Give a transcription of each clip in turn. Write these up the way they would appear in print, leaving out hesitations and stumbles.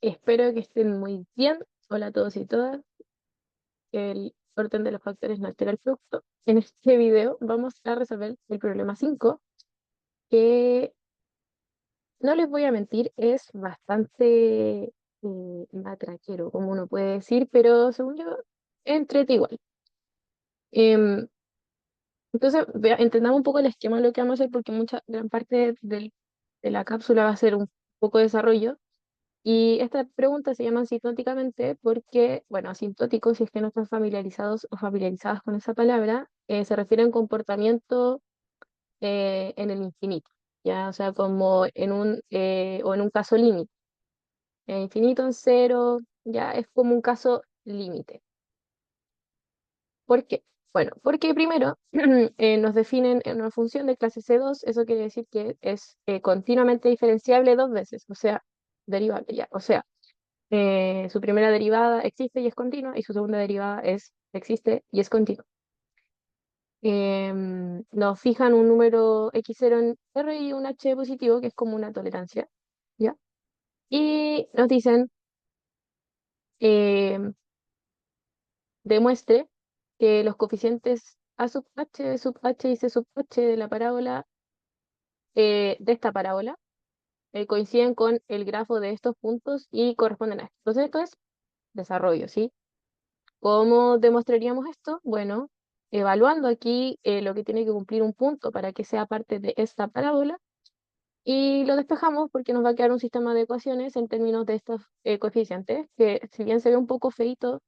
Espero que estén muy bien. Hola a todos y todas. El orden de los factores no altera el flujo. En este video vamos a resolver el problema 5, que no les voy a mentir, es bastante matraquero, como uno puede decir, pero según yo, entrete igual. Em, entonces, entendamos un poco el esquema de lo que vamos a hacer, porque gran parte de la cápsula va a ser un poco de desarrollo. Y esta pregunta se llama asintóticamente porque, bueno, asintótico, si es que no están familiarizados o familiarizadas con esa palabra, se refiere a un comportamiento en el infinito, ya, o sea, como o en un caso límite. En infinito, en cero, ya es como un caso límite. ¿Por qué? Bueno, porque primero nos definen en una función de clase C2, eso quiere decir que es continuamente diferenciable dos veces, o sea, derivable, ya, o sea. Su primera derivada existe y es continua, y su segunda derivada existe y es continua. Nos fijan un número x0 en R y un h positivo, que es como una tolerancia, ¿ya? Y nos dicen, em, demuestre que los coeficientes a sub h, b sub h y c sub h de la parábola, de esta parábola, coinciden con el grafo de estos puntos y corresponden a esto. Entonces esto es desarrollo, ¿sí? ¿Cómo demostraríamos esto? Bueno, evaluando aquí lo que tiene que cumplir un punto para que sea parte de esta parábola, y lo despejamos porque nos va a quedar un sistema de ecuaciones en términos de estos coeficientes, que si bien se ve un poco feito,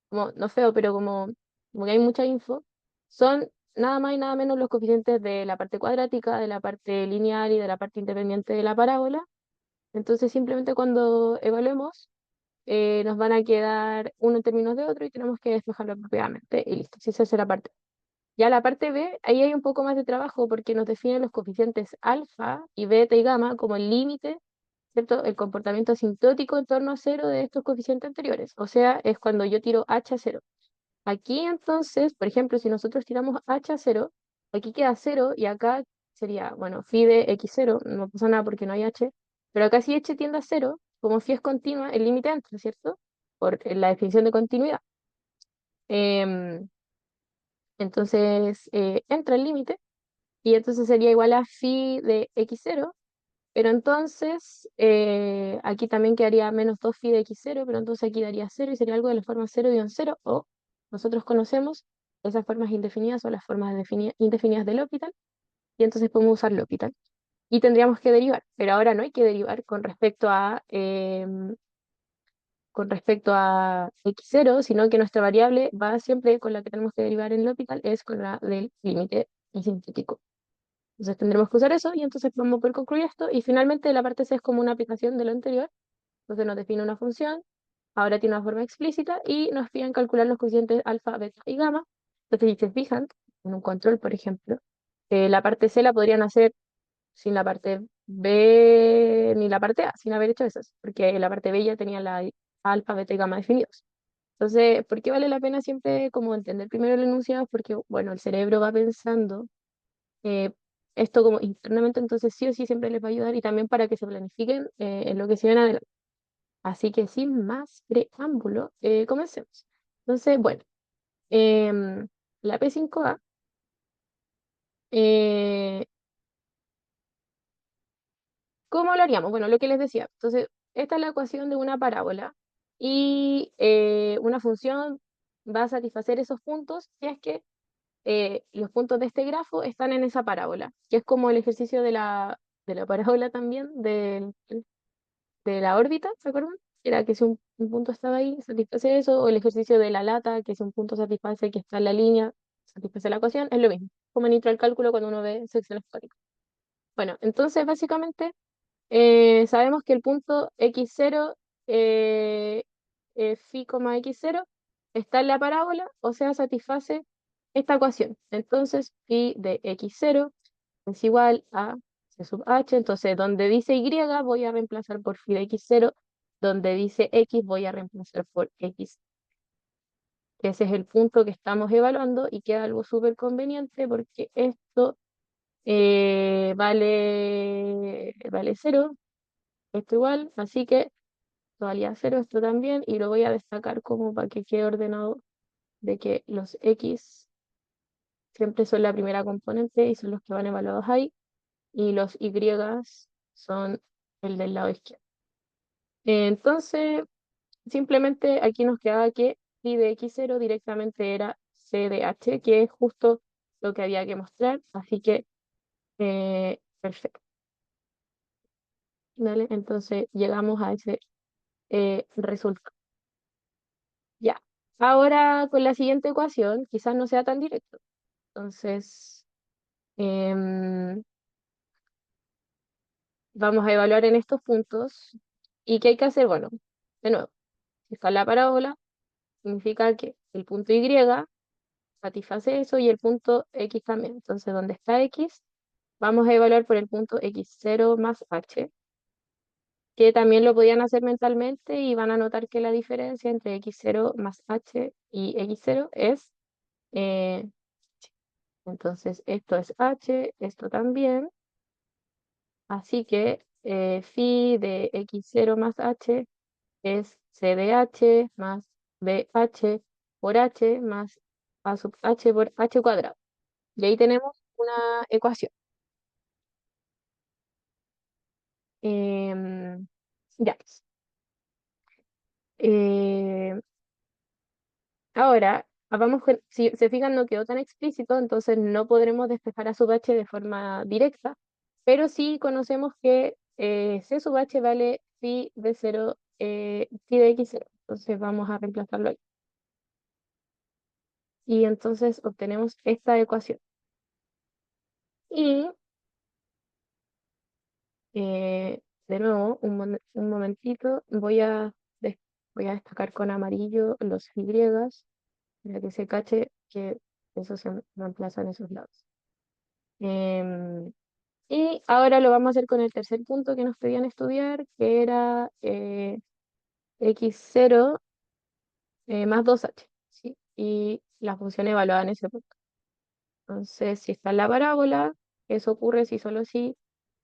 como, no feo, pero como que hay mucha info, son nada más y nada menos los coeficientes de la parte cuadrática, de la parte lineal y de la parte independiente de la parábola. Entonces simplemente cuando evaluemos nos van a quedar uno en términos de otro y tenemos que despejarlo apropiadamente y listo. Si esa es la parte. Ya la parte B, ahí hay un poco más de trabajo porque nos definen los coeficientes alfa y beta y gamma como el límite, ¿cierto? El comportamiento asintótico en torno a cero de estos coeficientes anteriores. O sea, es cuando yo tiro h a cero. Aquí entonces, por ejemplo, si nosotros tiramos h a cero, aquí queda cero y acá sería, bueno, phi de x0, no pasa nada porque no hay h, pero acá si h tiende a cero, como phi es continua, el límite entra, ¿cierto? Por la definición de continuidad. Em, entonces entra el límite y entonces sería igual a phi de x0, pero entonces aquí también quedaría menos 2 phi de x0, pero entonces aquí daría cero y sería algo de la forma 0 un 0, o nosotros conocemos esas formas indefinidas o las formas indefinidas del L'Hopital, y entonces podemos usar L'Hopital. Y tendríamos que derivar, pero ahora no hay que derivar con respecto a x0, sino que nuestra variable va siempre con la que tenemos que derivar en L'Hopital, es con la del límite asintótico. Entonces tendremos que usar eso y entonces vamos a poder concluir esto. Y finalmente la parte C es como una aplicación de lo anterior. Entonces nos define una función, ahora tiene una forma explícita y nos piden calcular los coeficientes alfa, beta y gamma. Entonces, si se fijan, en un control, por ejemplo, la parte C la podrían hacer sin la parte B ni la parte A, sin haber hecho esas, porque la parte B ya tenía la alfa, beta y gamma definidos. Entonces, ¿por qué vale la pena siempre como entender primero el enunciado? Porque, bueno, el cerebro va pensando eh, esto como internamente, entonces sí o sí siempre les va a ayudar y también para que se planifiquen en lo que se ven adelante. Así que sin más preámbulo, comencemos. Entonces, bueno, em, la P5A, eh, ¿cómo lo haríamos? Bueno, lo que les decía. Entonces, esta es la ecuación de una parábola y una función va a satisfacer esos puntos si es que los puntos de este grafo están en esa parábola, que es como el ejercicio de la parábola también, de la órbita, ¿se acuerdan? Era que si un punto estaba ahí, satisface eso, o el ejercicio de la lata, que si un punto satisface que está en la línea, satisface la ecuación, es lo mismo, como en el cálculo cuando uno ve secciones cuádricas. Bueno, entonces básicamente sabemos que el punto x0, eh, phi, x0, está en la parábola, o sea, satisface esta ecuación. Entonces, phi de x0 es igual a c sub h. Entonces, donde dice y voy a reemplazar por phi de x0, donde dice x voy a reemplazar por x. Ese es el punto que estamos evaluando y queda algo súper conveniente porque esto vale 0, esto igual, así que esto valía cero, esto también, y lo voy a destacar como para que quede ordenado de que los X siempre son la primera componente y son los que van evaluados ahí, y los Y son el del lado izquierdo. Entonces, simplemente aquí nos quedaba que phi de x0 directamente era c de h, que es justo lo que había que mostrar, así que perfecto. ¿Vale? Entonces llegamos a ese resultado. Ya. Ahora con la siguiente ecuación, quizás no sea tan directo. Entonces, em, vamos a evaluar en estos puntos. ¿Y qué hay que hacer? Bueno, de nuevo, si está la parábola, significa que el punto Y satisface eso y el punto X también. Entonces, donde está X, vamos a evaluar por el punto X0 más H, que también lo podían hacer mentalmente y van a notar que la diferencia entre X0 más H y X0 es, eh, entonces esto es H, esto también, así que phi de X0 más H es C de H más BH por H más A sub H por H cuadrado. Y ahí tenemos una ecuación. Em, ya. Eh, Ahora, vamos si se fijan, no quedó tan explícito, entonces no podremos despejar a sub h de forma directa, pero sí conocemos que c sub h vale phi de 0, phi de x 0. Entonces vamos a reemplazarlo ahí. Y entonces obtenemos esta ecuación. Y de nuevo, un momentito, voy a destacar con amarillo los y, para que se cache que eso se reemplaza en esos lados. Em, y ahora lo vamos a hacer con el tercer punto que nos pedían estudiar, que era x0 más 2h, ¿sí? Y la función evaluada en ese punto. Entonces, si está en la parábola, eso ocurre si solo si,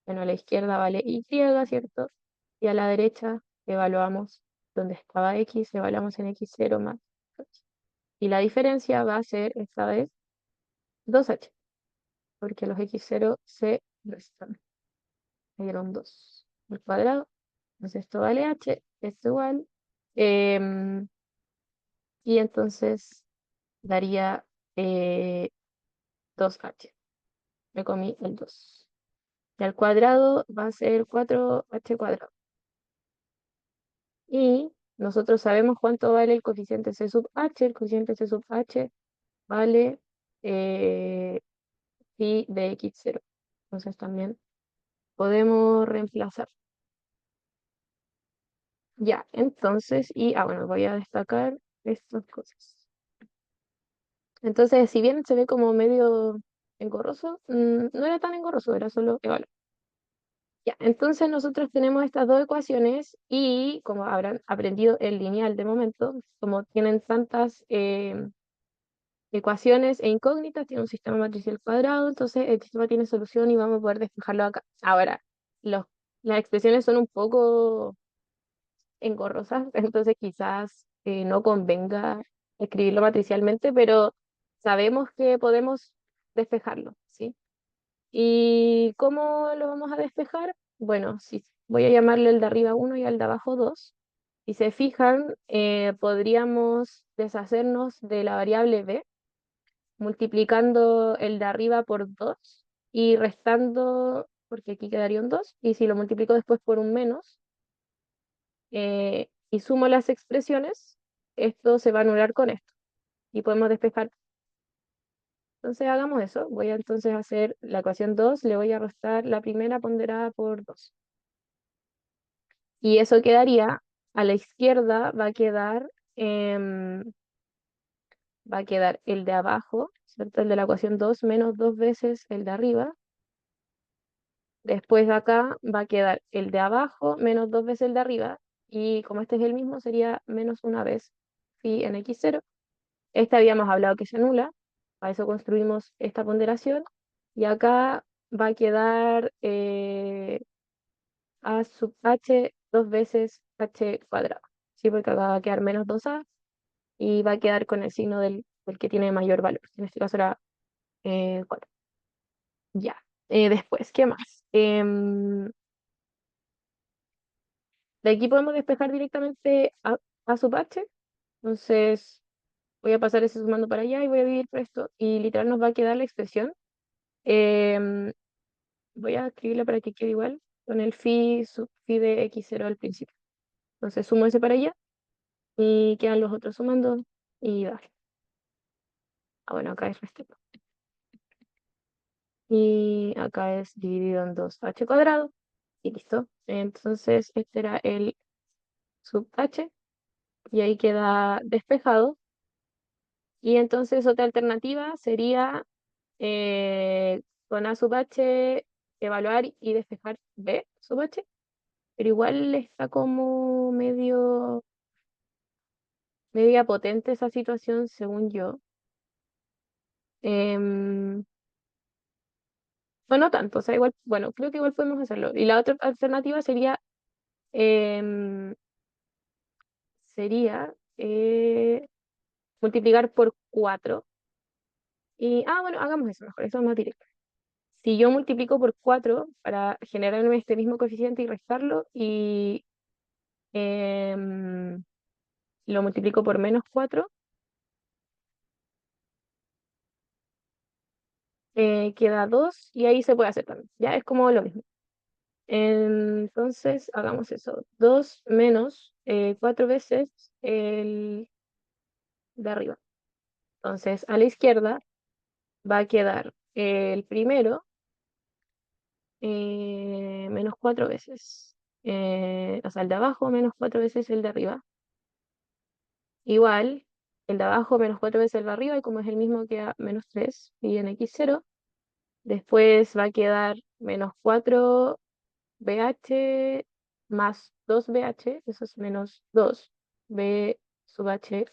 bueno, a la izquierda vale y, ¿cierto? Y a la derecha evaluamos donde estaba x, evaluamos en x0 más 2h. Y la diferencia va a ser esta vez 2h, porque los x0 se restan. Me dieron 2 al cuadrado. Entonces esto vale h, esto igual. em, y entonces daría 2h. Me comí el 2. Y al cuadrado va a ser 4h cuadrado. Y nosotros sabemos cuánto vale el coeficiente c sub h. El coeficiente c sub h vale eh, phi de x0. Entonces también podemos reemplazar. Ya, entonces, bueno, voy a destacar estas cosas. Entonces, si bien se ve como medio engorroso, no era tan engorroso, era solo evaluar. Ya, entonces nosotros tenemos estas dos ecuaciones y como habrán aprendido el lineal de momento, como tienen tantas ecuaciones e incógnitas, tiene un sistema matricial cuadrado, entonces el sistema tiene solución y vamos a poder despejarlo acá. Ahora, los, las expresiones son un poco engorrosas, entonces quizás no convenga escribirlo matricialmente, pero sabemos que podemos despejarlo, ¿sí? ¿Y cómo lo vamos a despejar? Bueno, sí, voy a llamarle el de arriba 1 y el de abajo 2. Si se fijan, podríamos deshacernos de la variable b multiplicando el de arriba por 2 y restando, porque aquí quedaría un 2, y si lo multiplico después por un menos, y sumo las expresiones, esto se va a anular con esto y podemos despejar. Entonces hagamos eso. Voy a entonces hacer la ecuación 2, le voy a restar la primera ponderada por 2. Y eso quedaría, a la izquierda va a quedar el de abajo, ¿cierto? El de la ecuación 2 menos dos veces el de arriba. Después de acá va a quedar el de abajo menos dos veces el de arriba. Y como este es el mismo, sería menos una vez phi en x0. Este habíamos hablado que se anula, para eso construimos esta ponderación. Y acá va a quedar a sub h dos veces h cuadrado. Sí, porque acá va a quedar menos 2a y va a quedar con el signo del que tiene mayor valor. En este caso era 4. Ya. Después, ¿qué más? De aquí podemos despejar directamente a sub h. Entonces, voy a pasar ese sumando para allá y voy a dividir por esto. Y literal nos va a quedar la expresión. em, Voy a escribirla para que quede igual con el phi sub phi de x0 al principio. Entonces sumo ese para allá y quedan los otros sumando y dale. Ah, bueno, acá es respeto. Y acá es dividido en 2h cuadrado. Y listo. Entonces este era el sub h y ahí queda despejado. Y entonces otra alternativa sería con a sub h evaluar y despejar b sub h. Pero igual está como media potente esa situación, según yo. Em, no tanto, o sea, igual, bueno, creo que igual podemos hacerlo. Y la otra alternativa em, sería multiplicar por 4. Bueno, hagamos eso mejor, eso es más directo. Si yo multiplico por 4 para generarme este mismo coeficiente y restarlo, y em, lo multiplico por -4, queda 2 y ahí se puede hacer también. Ya es como lo mismo. Entonces, hagamos eso. 2 menos 4 veces el de arriba. Entonces, a la izquierda va a quedar el primero menos 4 veces. O sea, el de abajo menos 4 veces el de arriba. Igual, el de abajo menos 4 veces el de arriba, y como es el mismo, queda menos 3 y en x0. Después va a quedar menos 4BH más 2BH, eso es menos 2B sub h.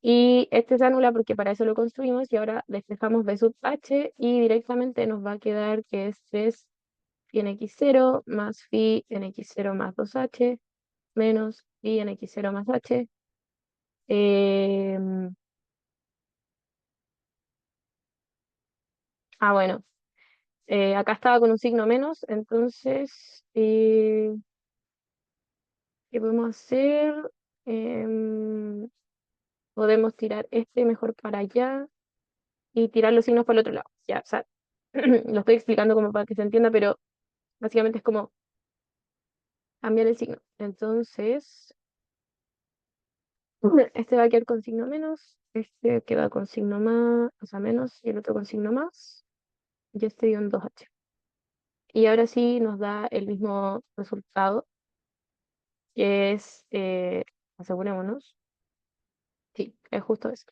Y este se anula porque para eso lo construimos y ahora despejamos B sub h y directamente nos va a quedar que es 3 phi en x0 más phi en x0 más 2h menos phi en x0 más h. Em, bueno, acá estaba con un signo menos, entonces, ¿qué podemos hacer? Em, Podemos tirar este mejor para allá y tirar los signos para el otro lado. Ya, o sea, lo estoy explicando como para que se entienda, pero básicamente es como cambiar el signo. Entonces, este va a quedar con signo menos, este queda con signo más, o sea, menos, y el otro con signo más, y este dio un 2h. Y ahora sí nos da el mismo resultado, que es, asegurémonos, sí, es justo eso.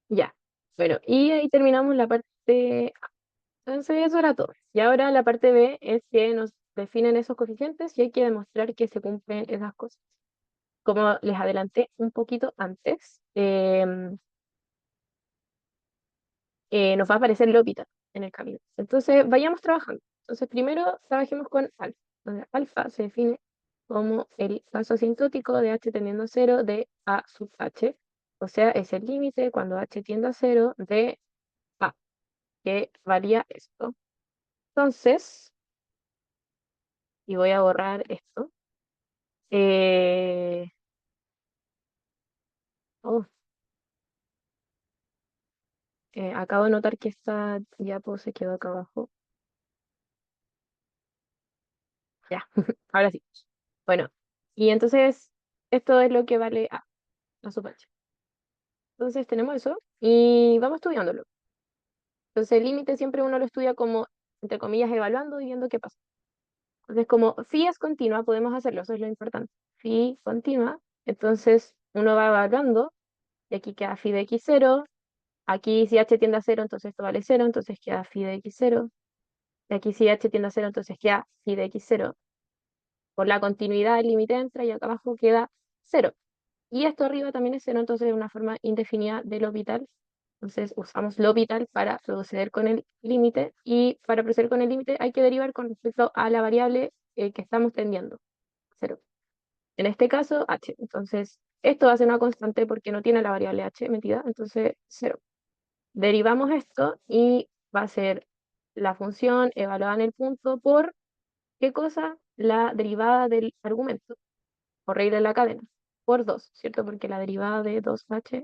Ya, bueno, y ahí terminamos la parte A. Entonces eso era todo. Y ahora la parte B es que nos definen esos coeficientes y hay que demostrar que se cumplen esas cosas. Como les adelanté un poquito antes, nos va a aparecer el órbita en el camino. Entonces, vayamos trabajando. Entonces, primero trabajemos con alfa, donde alfa se define como el paso asintótico de h tendiendo a 0 de a sub h, o sea, es el límite cuando h tiende a 0 de a, que varía esto. Entonces, y voy a borrar esto. eh, oh, Acabo de notar que esta diapo se quedó acá abajo. Ya, ahora sí. Bueno, y entonces esto es lo que vale a sub h. Entonces tenemos eso y vamos estudiándolo. Entonces el límite siempre uno lo estudia como, entre comillas, evaluando y viendo qué pasa. Entonces como phi es continua, podemos hacerlo, eso es lo importante. Phi continua, entonces uno va evaluando y aquí queda phi de x0. Aquí si h tiende a 0, entonces esto vale 0, entonces queda phi de x0. Y aquí si h tiende a 0, entonces queda phi de x0. Por la continuidad el límite entra y acá abajo queda 0. Y esto arriba también es 0, entonces es una forma indefinida del orbital. Entonces usamos L'Hopital para proceder con el límite y para proceder con el límite hay que derivar con respecto a la variable que estamos tendiendo, 0. En este caso, h. Entonces, esto va a ser una constante porque no tiene la variable h metida, entonces 0. Derivamos esto y va a ser la función evaluada en el punto por, ¿qué cosa? La derivada del argumento, por raíz de la cadena, por 2, ¿cierto? Porque la derivada de 2h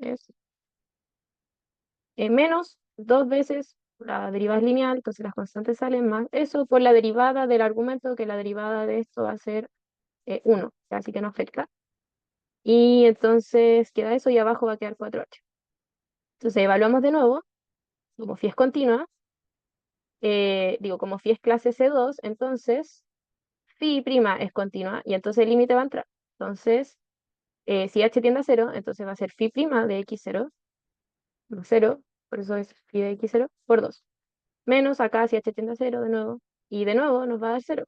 es menos 2 veces la derivada es lineal, entonces las constantes salen más eso por la derivada del argumento, que la derivada de esto va a ser 1, así que no afecta. Y entonces queda eso y abajo va a quedar 4h. Entonces evaluamos de nuevo, como phi es continua, como phi es clase C2, entonces phi prima es continua y entonces el límite va a entrar. Entonces, si h tiende a 0, entonces va a ser phi prima de x0, 0, por eso es phi de x0, por 2. Menos acá si h tiende a 0 de nuevo, y de nuevo nos va a dar 0.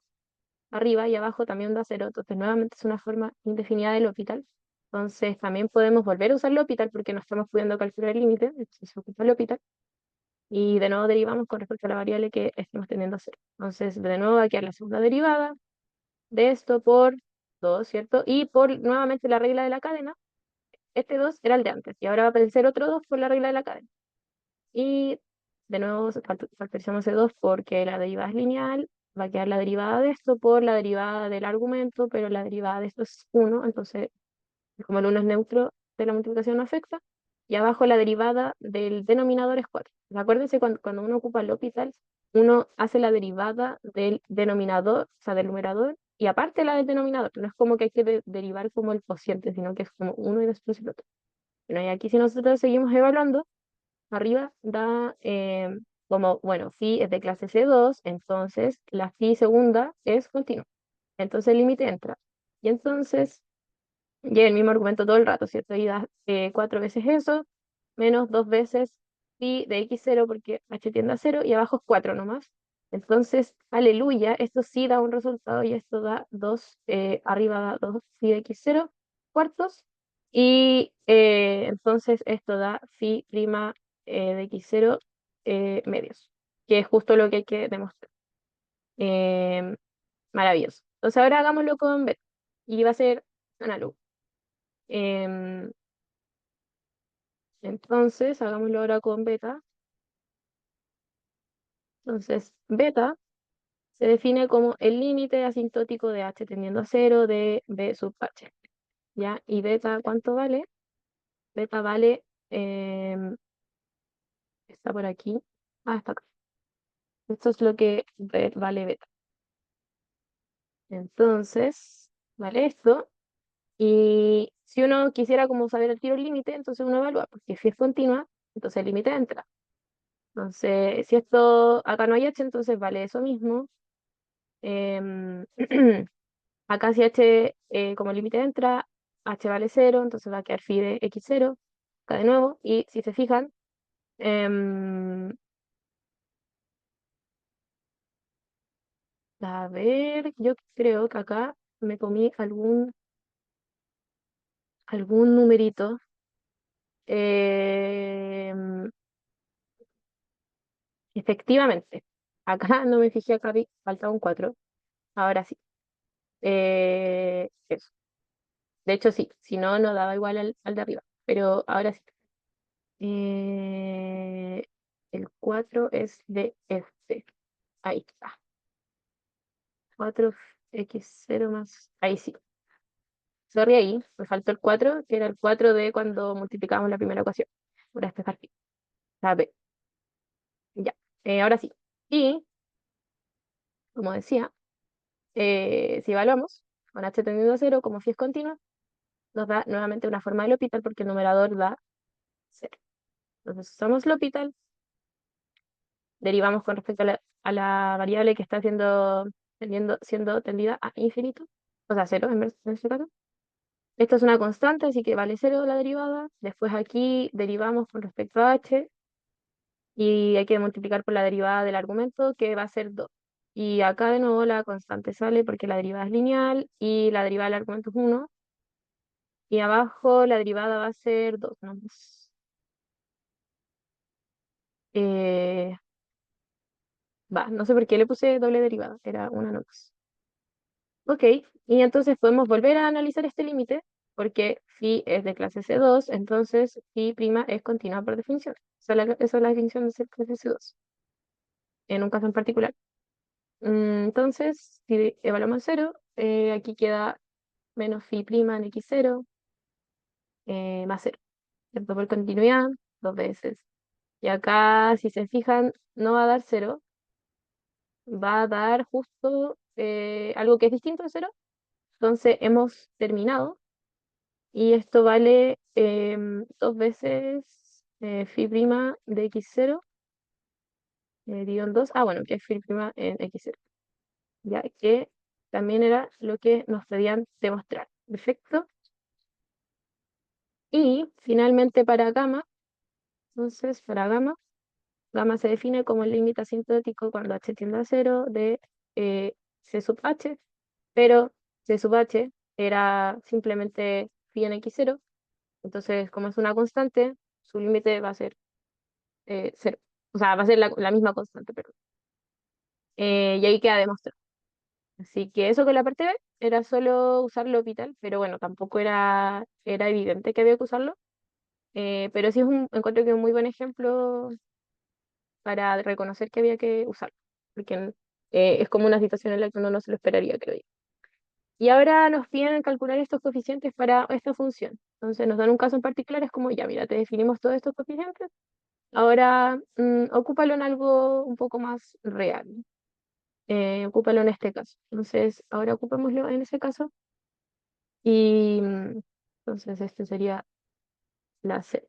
Arriba y abajo también da 0, entonces nuevamente es una forma indefinida del L'Hopital. Entonces también podemos volver a usar L'Hopital porque no estamos pudiendo calcular el límite, entonces se ocupa L'Hopital. Y de nuevo derivamos con respecto a la variable que estemos teniendo a 0. Entonces de nuevo va a quedar la segunda derivada de esto por 2, ¿cierto? Y por nuevamente la regla de la cadena, este 2 era el de antes, y ahora va a aparecer otro 2 por la regla de la cadena. Y de nuevo factorizamos ese 2 porque la derivada es lineal, va a quedar la derivada de esto por la derivada del argumento, pero la derivada de esto es 1, entonces como el 1 es neutro de la multiplicación no afecta, y abajo la derivada del denominador es 4. Acuérdense cuando uno ocupa el L'Hopital, uno hace la derivada del denominador, o sea, del numerador, y aparte la del denominador, no es como que hay que derivar como el cociente, sino que es como uno y después el otro. Bueno, y aquí si nosotros seguimos evaluando, arriba da como, bueno, phi es de clase C2, entonces la phi segunda es continua. Entonces el límite entra. Y entonces llega el mismo argumento todo el rato, ¿cierto? Y da 4 veces eso, menos 2 veces phi de x0 porque h tiende a 0 y abajo es 4 nomás. Entonces, aleluya, esto sí da un resultado y esto da 2, arriba da 2 phi de x0 cuartos. Y entonces esto da phi prima de x0 medios, que es justo lo que hay que demostrar. Em, Maravilloso. Entonces ahora hagámoslo con beta y va a ser análogo. Em, entonces, hagámoslo ahora con beta. Entonces, beta se define como el límite asintótico de h tendiendo a 0 de b sub h. ¿Ya? ¿Y beta cuánto vale? Beta vale, está por aquí. Ah, está acá. Esto es lo que vale beta. Entonces, vale esto. Y si uno quisiera como saber el tiro el límite, entonces uno evalúa, porque si es continua, entonces el límite entra. Entonces, si esto acá no hay h, entonces vale eso mismo. Em, acá si h como límite entra, h vale 0, entonces va a quedar phi de x0, acá de nuevo, y si se fijan, em, a ver, yo creo que acá me comí algún numerito. Em, Efectivamente, acá no me fijé, acá faltaba un 4, ahora sí. Eso. De hecho, sí, si no, no daba igual al de arriba, pero ahora sí. Eh, el 4 es de este. Ahí está. 4x0 más. Ahí sí. Sorry, ahí. Me faltó el 4 que era el 4 de cuando multiplicamos la primera ecuación. Por despejar aquí. La B. Ya. Ahora sí. Y, como decía, si evaluamos con h tendiendo a 0, como phi es continua, nos da nuevamente una forma de L'Hopital porque el numerador da 0. Entonces usamos L'Hopital, derivamos con respecto a la variable que está siendo tendida a infinito, o sea, 0 en este caso. Esto es una constante, así que vale 0 la derivada. Después aquí derivamos con respecto a h y hay que multiplicar por la derivada del argumento, que va a ser 2. Y acá de nuevo la constante sale porque la derivada es lineal y la derivada del argumento es 1. Y abajo la derivada va a ser 2, ¿no? Eh, no sé por qué le puse doble derivada, era una nomás. Ok, y entonces podemos volver a analizar este límite porque phi es de clase C2, entonces phi prima es continua por definición. Esa es la definición de ser clase C2, en un caso en particular. Entonces, si evaluamos cero, aquí queda menos phi prima en x0 más cero, ¿cierto? Por continuidad, dos veces. Y acá, si se fijan, no va a dar cero, va a dar justo algo que es distinto de cero. Entonces, hemos terminado. Y esto vale dos veces phi prima de x0 dividido en 2. Ah, bueno, que es phi prima en x0. Ya que también era lo que nos pedían demostrar. Perfecto. Y finalmente para gamma, entonces para gamma, gamma se define como el límite asintótico cuando h tiende a cero de c sub h, pero c sub h era simplemente phi en x0. Entonces, como es una constante, su límite va a ser cero. O sea, va a ser la misma constante, perdón. Y ahí queda demostrado. Así que eso con la parte B era solo usar el hospital, pero bueno, tampoco era evidente que había que usarlo. Pero sí encuentro que es un muy buen ejemplo para reconocer que había que usarlo, porque es como una situación en la que uno no se lo esperaría, creo yo. Y ahora nos piden calcular estos coeficientes para esta función. Entonces nos dan un caso en particular, es como, ya, mira, te definimos todos estos coeficientes. Ahora, ocúpalo en algo un poco más real. Ocúpalo en este caso. Entonces, ahora ocupémoslo en ese caso. Y entonces, este sería la C.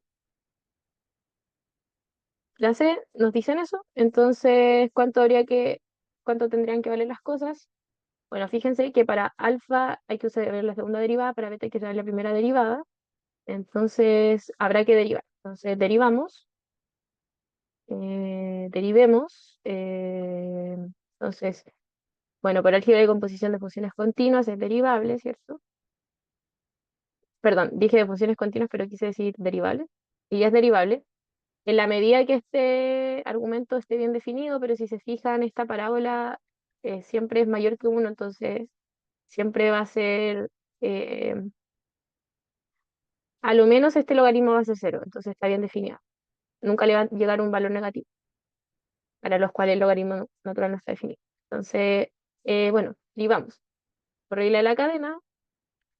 La C nos dicen eso. Entonces, cuánto tendrían que valer las cosas? Bueno, fíjense que para alfa hay que usar la segunda derivada, para beta hay que usar la primera derivada. Entonces, habrá que derivar. Entonces, derivamos. Derivemos. Entonces, bueno, por álgebra de composición de funciones continuas es derivable, ¿cierto? Perdón, dije de funciones continuas, pero quise decir derivable. Y ya es derivable en la medida que este argumento esté bien definido, pero si se fijan, esta parábola siempre es mayor que uno, entonces siempre va a ser, eh, a lo menos este logaritmo va a ser cero, entonces está bien definido. Nunca le va a llegar un valor negativo, para los cuales el logaritmo natural no está definido. Entonces, bueno, derivamos. Por regla de la cadena,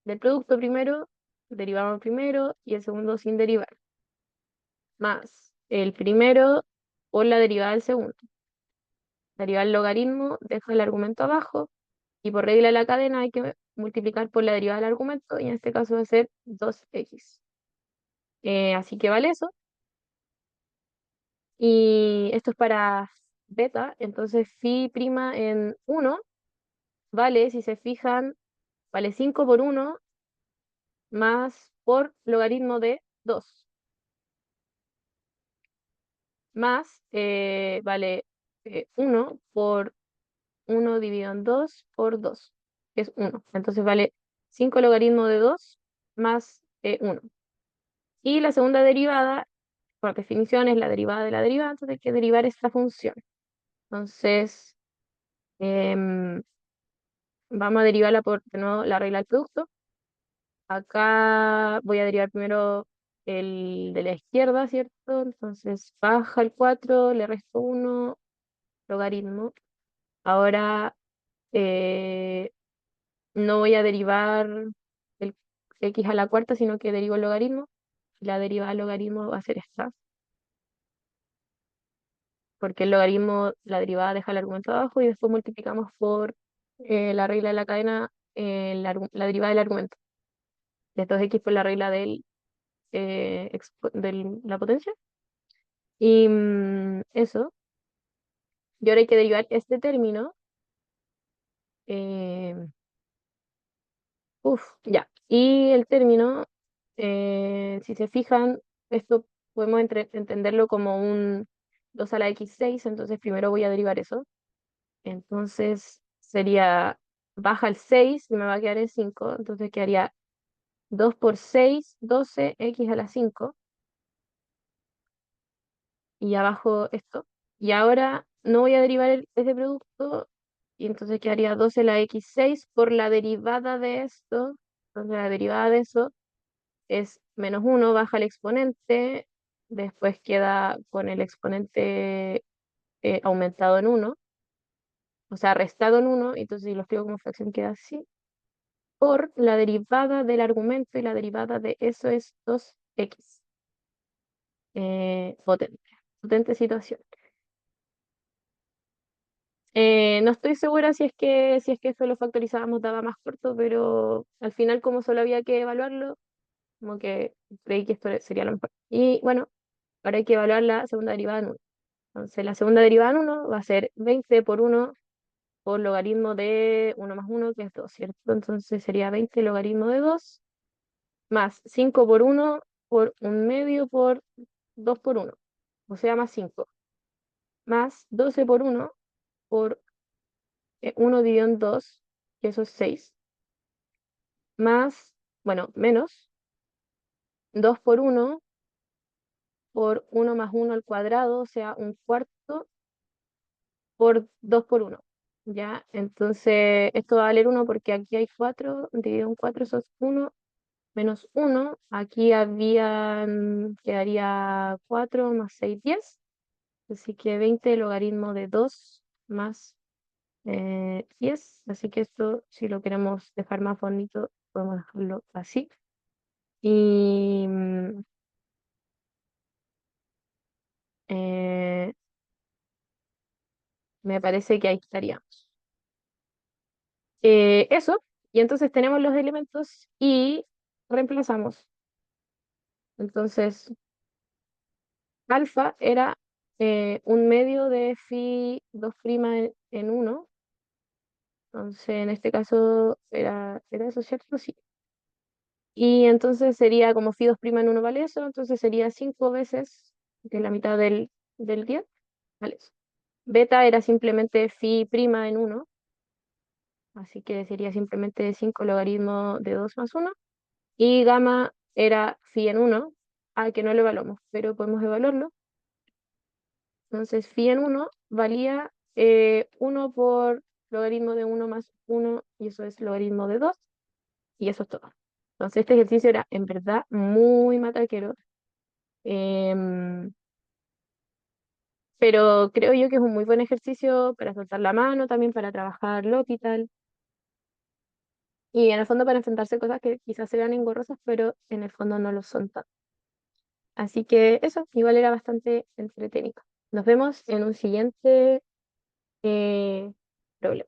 del producto primero, derivamos primero y el segundo sin derivar, más el primero por la derivada del segundo. Derivar el logaritmo, deja el argumento abajo y por regla de la cadena hay que multiplicar por la derivada del argumento y en este caso va a ser 2x. Así que vale eso. Y esto es para beta, entonces phi prima en 1 vale, si se fijan, vale 5 por 1 más por logaritmo de 2 más vale 1 por 1 dividido en 2 por 2 que es 1. Entonces vale 5 logaritmo de 2 más 1. Y la segunda derivada, por definición, es la derivada de la derivada, entonces hay que derivar esta función. Entonces, em, vamos a derivarla por, de nuevo, la regla del producto. Acá voy a derivar primero el de la izquierda, ¿cierto? Entonces, baja el 4 le resto 1 logaritmo. Ahora, eh, no voy a derivar el x a la cuarta, sino que derivo el logaritmo. La derivada del logaritmo va a ser esta, porque el logaritmo, la derivada deja el argumento abajo y después multiplicamos por la regla de la cadena, la derivada del argumento. De 2x por la regla de la potencia. Y eso. Y ahora hay que derivar este término. eh, ya. Y el término, si se fijan, esto podemos entenderlo como un 2 a la x6, entonces primero voy a derivar eso. Entonces sería, baja el 6 y me va a quedar en 5, entonces quedaría 2 por 6 12 x a la 5 y abajo esto. Y ahora no voy a derivar ese producto y entonces quedaría 12 la x6 por la derivada de esto. Entonces la derivada de eso es -1, baja el exponente, después queda con el exponente aumentado en 1, o sea, restado en 1, entonces si lo escribo como fracción queda así, por la derivada del argumento y la derivada de eso es 2x. Potente, potente situación. No estoy segura si es que eso lo factorizábamos daba más corto, pero al final como solo había que evaluarlo, como que creí que esto sería lo mejor. Y bueno, ahora hay que evaluar la segunda derivada en 1. Entonces la segunda derivada en 1 va a ser 20 por 1 por logaritmo de 1 más 1, que es 2, ¿cierto? Entonces sería 20 logaritmo de 2 más 5 por 1 por 1/2 por 2 por 1, o sea, más 5, más 12 por 1 por 1 dividido en 2, que eso es 6, más, bueno, menos 2 por 1 por 1 más 1 al cuadrado, o sea, un cuarto por 2 por 1. ¿Ya? Entonces, esto va a valer 1 porque aquí hay 4, dividido en 4, eso es 1, menos 1. Aquí quedaría 4 más 6, 10. Así que 20 logaritmo de 2 más 10. Así que esto, si lo queremos dejar más bonito, podemos dejarlo así. Y eh, me parece que ahí estaríamos. Eso, y entonces tenemos los elementos y reemplazamos. Entonces, alfa era 1/2 de phi 2' en 1. Entonces, en este caso era eso, ¿cierto? Sí. Y entonces sería como phi 2' en 1 vale eso, entonces sería 5 veces, que es la mitad del 10, vale eso. Beta era simplemente phi' en 1, así que sería simplemente 5 logaritmo de 2 más 1. Y gamma era phi en 1, que no lo evaluamos, pero podemos evaluarlo. Entonces phi en 1 valía 1 por logaritmo de 1 más 1, y eso es logaritmo de 2, y eso es todo. Entonces este ejercicio era en verdad muy mataquero, em, pero creo yo que es un muy buen ejercicio para soltar la mano, también para trabajar lo tal, y en el fondo para enfrentarse a cosas que quizás se vean engorrosas, pero en el fondo no lo son tanto. Así que eso, igual era bastante entretenido. Nos vemos en un siguiente problema.